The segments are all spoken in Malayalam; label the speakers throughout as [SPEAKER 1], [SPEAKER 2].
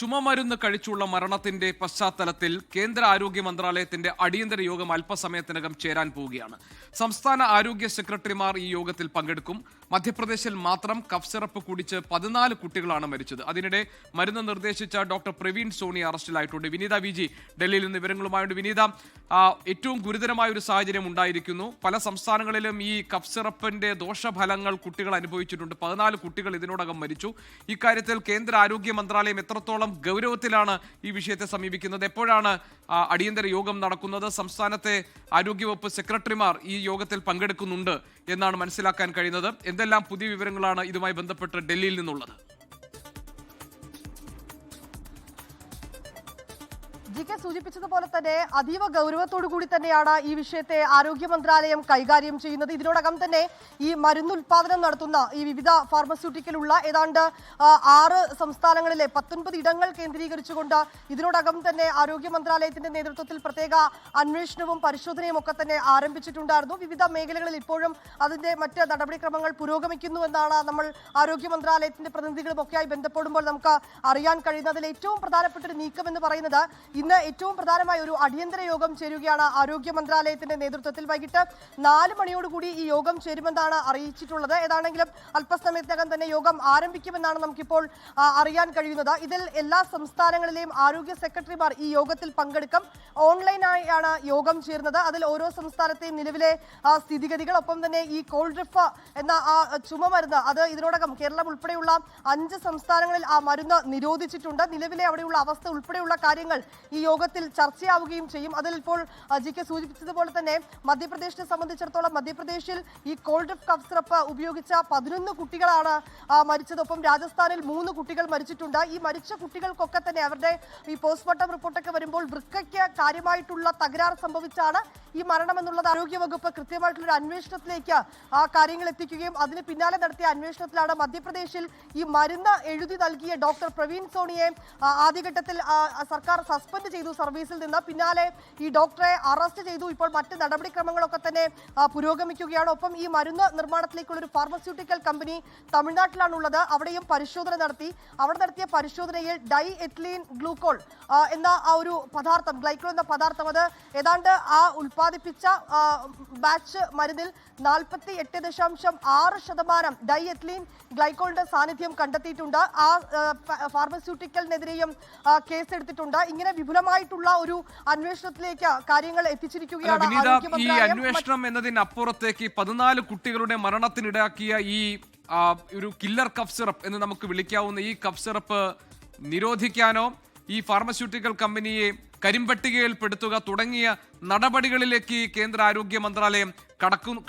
[SPEAKER 1] ചുമമരുന്ന് കഴിച്ചുള്ള മരണത്തിന്റെ പശ്ചാത്തലത്തിൽ കേന്ദ്ര ആരോഗ്യ മന്ത്രാലയത്തിന്റെ അടിയന്തര യോഗം അല്പസമയത്തിനകം ചേരാൻ പോവുകയാണ്. സംസ്ഥാന ആരോഗ്യ സെക്രട്ടറിമാർ ഈ യോഗത്തിൽ പങ്കെടുക്കും. മധ്യപ്രദേശിൽ മാത്രം കഫ് സിറപ്പ് കുടിച്ച് 14 കുട്ടികളാണ് മരിച്ചത്. അതിനിടെ മരുന്ന് നിർദ്ദേശിച്ച ഡോക്ടർ പ്രവീൺ സോണി അറസ്റ്റിലായിട്ടുണ്ട്. വിനീത വി ജി ഡൽഹിയിൽ നിന്ന് വിവരങ്ങളുമായുണ്ട്. വിനീത, ഏറ്റവും ഗുരുതരമായ ഒരു സാഹചര്യം ഉണ്ടായിരിക്കുന്നു. പല സംസ്ഥാനങ്ങളിലും ഈ കഫ് സിറപ്പിന്റെ ദോഷഫലങ്ങൾ കുട്ടികൾ അനുഭവിച്ചിട്ടുണ്ട്. 14 കുട്ടികൾ ഇതിനോടകം മരിച്ചു. ഇക്കാര്യത്തിൽ കേന്ദ്ര ആരോഗ്യ മന്ത്രാലയം എത്രത്തോളം ഗൗരവത്തിലാണ് ഈ വിഷയത്തെ സമീപിക്കുന്നത്? എപ്പോഴാണ് അടിയന്തര യോഗം നടക്കുന്നത്? സംസ്ഥാനത്തെ ആരോഗ്യവകുപ്പ് സെക്രട്ടറിമാർ ഈ യോഗത്തിൽ പങ്കെടുക്കുന്നുണ്ട് എന്നാണ് മനസ്സിലാക്കാൻ കഴിയുന്നത്. എന്തെല്ലാം പുതിയ വിവരങ്ങളാണ് ഇതുമായി ബന്ധപ്പെട്ട് ഡൽഹിയിൽ നിന്നുള്ളത്?
[SPEAKER 2] ജിക്കെ സൂചിപ്പിച്ചതുപോലെ തന്നെ അതീവ ഗൗരവത്തോടു കൂടി തന്നെയാണ് ഈ വിഷയത്തെ ആരോഗ്യ മന്ത്രാലയം കൈകാര്യം ചെയ്യുന്നത്. ഇതിനോടകം തന്നെ ഈ മരുന്ന് ഉൽപാദനം നടത്തുന്ന ഈ വിവിധ ഫാർമസ്യൂട്ടിക്കലുള്ള ഏതാണ്ട് 6 സംസ്ഥാനങ്ങളിലെ 19 ഇടങ്ങൾ കേന്ദ്രീകരിച്ചുകൊണ്ട് ഇതിനോടകം തന്നെ ആരോഗ്യ മന്ത്രാലയത്തിന്റെ നേതൃത്വത്തിൽ പ്രത്യേക അന്വേഷണവും പരിശോധനയും ഒക്കെ തന്നെ ആരംഭിച്ചിട്ടുണ്ടായിരുന്നു. വിവിധ മേഖലകളിൽ ഇപ്പോഴും അതിന്റെ മറ്റ് നടപടിക്രമങ്ങൾ പുരോഗമിക്കുന്നുവെന്നാണ് നമ്മൾ ആരോഗ്യ മന്ത്രാലയത്തിന്റെ പ്രതിനിധികളും ഒക്കെയായി ബന്ധപ്പെടുമ്പോൾ നമുക്ക് അറിയാൻ കഴിയുന്നതിൽ ഏറ്റവും പ്രധാനപ്പെട്ട ഒരു നീക്കം എന്ന് പറയുന്നത് ഇന്ന് ഏറ്റവും പ്രധാനമായ ഒരു അടിയന്തര യോഗം ചേരുകയാണ് ആരോഗ്യ മന്ത്രാലയത്തിന്റെ നേതൃത്വത്തിൽ. വൈകിട്ട് 4 മണിയോടുകൂടി ഈ യോഗം ചേരുമെന്നാണ് അറിയിച്ചിട്ടുള്ളത്. ഏതാണെങ്കിലും അല്പസമയത്തിനകം തന്നെ യോഗം ആരംഭിക്കുമെന്നാണ് നമുക്കിപ്പോൾ അറിയാൻ കഴിയുന്നത്. ഇതിൽ എല്ലാ സംസ്ഥാനങ്ങളിലെയും ആരോഗ്യ സെക്രട്ടറിമാർ ഈ യോഗത്തിൽ പങ്കെടുക്കും. ഓൺലൈനായാണ് യോഗം ചേരുന്നത്. അതിൽ ഓരോ സംസ്ഥാനത്തെയും നിലവിലെ സ്ഥിതിഗതികൾ, ഒപ്പം തന്നെ ഈ കോൾഡ്രിഫ് എന്ന ചുമമരുന്ന് അത് ഇതിനോടകം കേരളം ഉൾപ്പെടെയുള്ള 5 സംസ്ഥാനങ്ങളിൽ ആ മരുന്ന് നിരോധിച്ചിട്ടുണ്ട്. നിലവിലെ അവിടെയുള്ള അവസ്ഥ ഉൾപ്പെടെയുള്ള കാര്യങ്ങൾ ഈ യോഗത്തിൽ ചർച്ചയാവുകയും ചെയ്യും. അതിൽ ഇപ്പോൾ ജിക്കെ സൂചിപ്പിച്ചതുപോലെ തന്നെ മധ്യപ്രദേശിനെ സംബന്ധിച്ചിടത്തോളം മധ്യപ്രദേശിൽ ഈ കോൾഡ്രിഫ് കഫ് സിറപ്പ് ഉപയോഗിച്ച 11 കുട്ടികളാണ് മരിച്ചത്. ഒപ്പം രാജസ്ഥാനിൽ 3 കുട്ടികൾ മരിച്ചിട്ടുണ്ട്. ഈ മരിച്ച കുട്ടികൾക്കൊക്കെ തന്നെ അവരുടെ ഈ പോസ്റ്റ്മോർട്ടം റിപ്പോർട്ടൊക്കെ വരുമ്പോൾ വൃക്കയ്ക്ക് കാര്യമായിട്ടുള്ള തകരാർ സംഭവിച്ചാണ് ഈ മരണം എന്നുള്ളത് ആരോഗ്യവകുപ്പ് കൃത്യമായിട്ടുള്ള അന്വേഷണത്തിലേക്ക് ആ കാര്യങ്ങൾ എത്തിക്കുകയും അതിന് പിന്നാലെ നടത്തിയ അന്വേഷണത്തിലാണ് മധ്യപ്രദേശിൽ ഈ മരുന്ന് എഴുതി നൽകിയ ഡോക്ടർ പ്രവീൺ സോണിയെ ആദ്യഘട്ടത്തിൽ സർക്കാർ സസ്പെൻഡ് ചെയ്തു സർവീസിൽ നിന്ന്. പിന്നാലെ ഈ ഡോക്ടറെ അറസ്റ്റ് ചെയ്തു. ഇപ്പോൾ മറ്റ് നടപടിക്രമങ്ങളൊക്കെ തന്നെ പുരോഗമിക്കുകയാണ്. ഒപ്പം ഈ മരുന്ന് നിർമ്മാണത്തിലേക്കുള്ള ഒരു ഫാർമസ്യൂട്ടിക്കൽ കമ്പനി തമിഴ്നാട്ടിലാണുള്ളത്. അവിടെയും പരിശോധന നടത്തി. അവിടെ നടത്തിയ പരിശോധനയിൽ ഡൈ എത്ലീൻ ഗ്ലൂക്കോൾ എന്ന ആ ഒരു പദാർത്ഥം, ഗ്ലൈക്കോൾ എന്ന പദാർത്ഥം, അത് ഏതാണ്ട് ആ ഉൽപ്പാദിപ്പിച്ച ബാച്ച് മരുന്നിൽ 48.6% ഡൈ എത്ലീൻ ഗ്ലൈക്കോളിന്റെ സാന്നിധ്യം കണ്ടെത്തിയിട്ടുണ്ട്. ആ ഫാർമസ്യൂട്ടിക്കലിനെതിരെയും കേസെടുത്തിട്ടുണ്ട്. ഇങ്ങനെ വിപുലമായിട്ടുള്ള ഒരു അന്വേഷണത്തിലേക്ക് കാര്യങ്ങൾ എത്തിച്ചിരിക്കുകയാണ്
[SPEAKER 1] ഈ അന്വേഷണം എന്നതിനപ്പുറത്തേക്ക് 14 കുട്ടികളുടെ മരണത്തിനിടയാക്കിയ ഈ ഒരു കില്ലർ കഫ് സിറപ്പ് എന്ന് നമുക്ക് വിളിക്കാവുന്ന ഈ കഫ് സിറപ്പ് നിരോധിക്കാനോ ഈ ഫാർമസ്യൂട്ടിക്കൽ കമ്പനിയെ കരിമ്പട്ടികയിൽ പെടുത്തുക തുടങ്ങിയ നടപടികളിലേക്ക് കേന്ദ്ര ആരോഗ്യ മന്ത്രാലയം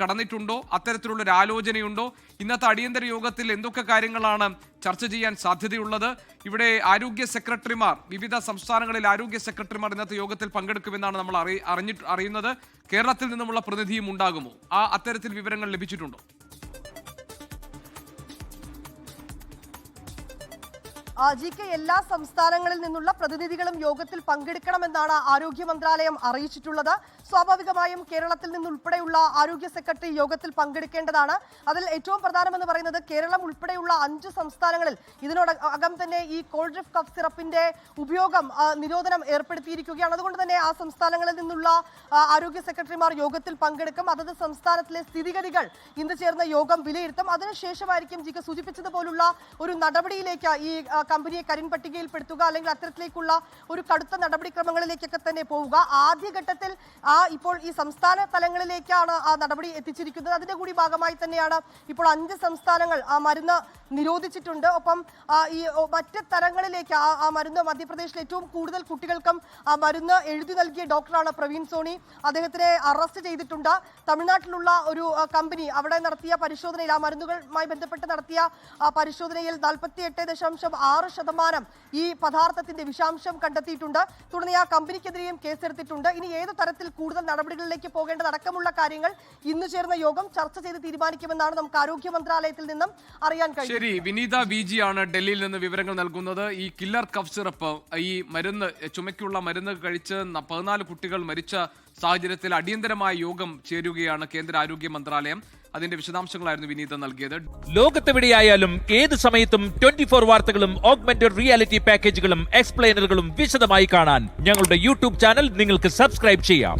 [SPEAKER 1] കടന്നിട്ടുണ്ടോ? അത്തരത്തിലുള്ള ഒരു ആലോചനയുണ്ടോ? ഇന്നത്തെ അടിയന്തര യോഗത്തിൽ എന്തൊക്കെ കാര്യങ്ങളാണ് ചർച്ച ചെയ്യാൻ സാധ്യതയുള്ളത്? ഇവിടെ ആരോഗ്യ സെക്രട്ടറിമാർ, വിവിധ സംസ്ഥാനങ്ങളിൽ ആരോഗ്യ സെക്രട്ടറിമാർ ഇന്നത്തെ യോഗത്തിൽ പങ്കെടുക്കുമെന്നാണ് നമ്മൾ അറിയുന്നത്. കേരളത്തിൽ നിന്നുമുള്ള പ്രതിനിധിയും ഉണ്ടാകുമോ? അത്തരത്തിൽ വിവരങ്ങൾ ലഭിച്ചിട്ടുണ്ടോ?
[SPEAKER 2] ജിക്കെ എല്ലാ സംസ്ഥാനങ്ങളിൽ നിന്നുള്ള പ്രതിനിധികളും യോഗത്തിൽ പങ്കെടുക്കണമെന്നാണ് ആരോഗ്യ മന്ത്രാലയം അറിയിച്ചിട്ടുള്ളത്. സ്വാഭാവികമായും കേരളത്തിൽ നിന്നുൾപ്പെടെയുള്ള ആരോഗ്യ സെക്രട്ടറി യോഗത്തിൽ പങ്കെടുക്കേണ്ടതാണ്. അതിൽ ഏറ്റവും പ്രധാനമെന്ന് പറയുന്നത് കേരളം ഉൾപ്പെടെയുള്ള 5 സംസ്ഥാനങ്ങളിൽ ഇതിനോടകം തന്നെ ഈ കോൾഡ്രിഫ് കഫ് സിറപ്പിന്റെ ഉപയോഗം നിരോധനം ഏർപ്പെടുത്തിയിരിക്കുകയാണ്. അതുകൊണ്ട് തന്നെ ആ സംസ്ഥാനങ്ങളിൽ നിന്നുള്ള ആരോഗ്യ സെക്രട്ടറിമാർ യോഗത്തിൽ പങ്കെടുക്കും. അതത് സംസ്ഥാനത്തിലെ സ്ഥിതിഗതികൾ ഇന്ന് ചേർന്ന യോഗം വിലയിരുത്തും. അതിനുശേഷമായിരിക്കും ജിക്കെ സൂചിപ്പിച്ചതുപോലുള്ള ഒരു നടപടിയിലേക്ക് ഈ കമ്പനിയെ കരിമ്പട്ടികയിൽപ്പെടുത്തുക, അല്ലെങ്കിൽ അത്തരത്തിലേക്കുള്ള ഒരു കടുത്ത നടപടിക്രമങ്ങളിലേക്കൊക്കെ തന്നെ പോവുക. ആദ്യഘട്ടത്തിൽ ഇപ്പോൾ ഈ സംസ്ഥാന തലങ്ങളിലേക്കാണ് ആ നടപടി എത്തിച്ചിരിക്കുന്നത്. അതിന്റെ കൂടി ഭാഗമായി തന്നെയാണ് ഇപ്പോൾ 5 സംസ്ഥാനങ്ങൾ ആ മരുന്ന് നിരോധിച്ചിട്ടുണ്ട്. ഒപ്പം ഈ മറ്റ് തലങ്ങളിലേക്ക് ആ മരുന്ന് മധ്യപ്രദേശിൽ ഏറ്റവും കൂടുതൽ കുട്ടികൾക്കും ആ മരുന്ന് എഴുതി നൽകിയ ഡോക്ടറാണ് പ്രവീൺ സോണി. അദ്ദേഹത്തിനെ അറസ്റ്റ് ചെയ്തിട്ടുണ്ട്. തമിഴ്നാട്ടിലുള്ള ഒരു കമ്പനി അവിടെ നടത്തിയ പരിശോധനയിൽ, ആ മരുന്നുകളുമായി ബന്ധപ്പെട്ട് നടത്തിയ പരിശോധനയിൽ 48.6% ഈ പദാർത്ഥത്തിന്റെ വിഷാംശം കണ്ടെത്തിയിട്ടുണ്ട്. തുടർന്ന് ആ കമ്പനിക്കെതിരെയും കേസെടുത്തിട്ടുണ്ട്. ഇനി ഏത് തരത്തിൽ കൂടുതൽ നടപടികളിലേക്ക് പോകേണ്ടതടക്കമുള്ള കാര്യങ്ങൾ ഇന്ന് ചേർന്ന യോഗം ചർച്ച ചെയ്ത് തീരുമാനിക്കുമെന്നാണ് നമുക്ക് ആരോഗ്യ മന്ത്രാലയത്തിൽ നിന്നും അറിയാൻ കഴിയും.
[SPEAKER 1] ശരി, വിനീത വി ജി ആണ് ഡൽഹിയിൽ നിന്ന് വിവരങ്ങൾ നൽകുന്നത്. ഈ കില്ലർ കഫ് സിറപ്പ്, ഈ മരുന്ന്, ചുമയ്ക്കുള്ള മരുന്ന് കഴിച്ച് 14 കുട്ടികൾ മരിച്ച സാഹചര്യത്തിൽ അടിയന്തരമായ യോഗം ചേരുകയാണ് കേന്ദ്ര ആരോഗ്യ മന്ത്രാലയം. അതിന്റെ വിശദാംശങ്ങളായിരുന്നു വിനീത നൽകിയത്.
[SPEAKER 3] ലോകത്തെവിടെയായാലും ഏത് സമയത്തും 24 വാർത്തകളും ഓഗ്മെന്റഡ് റിയാലിറ്റി പാക്കേജുകളും എക്സ്പ്ലെയിനറുകളും വിശദമായി കാണാൻ ഞങ്ങളുടെ യൂട്യൂബ് ചാനൽ നിങ്ങൾക്ക് സബ്സ്ക്രൈബ് ചെയ്യാം.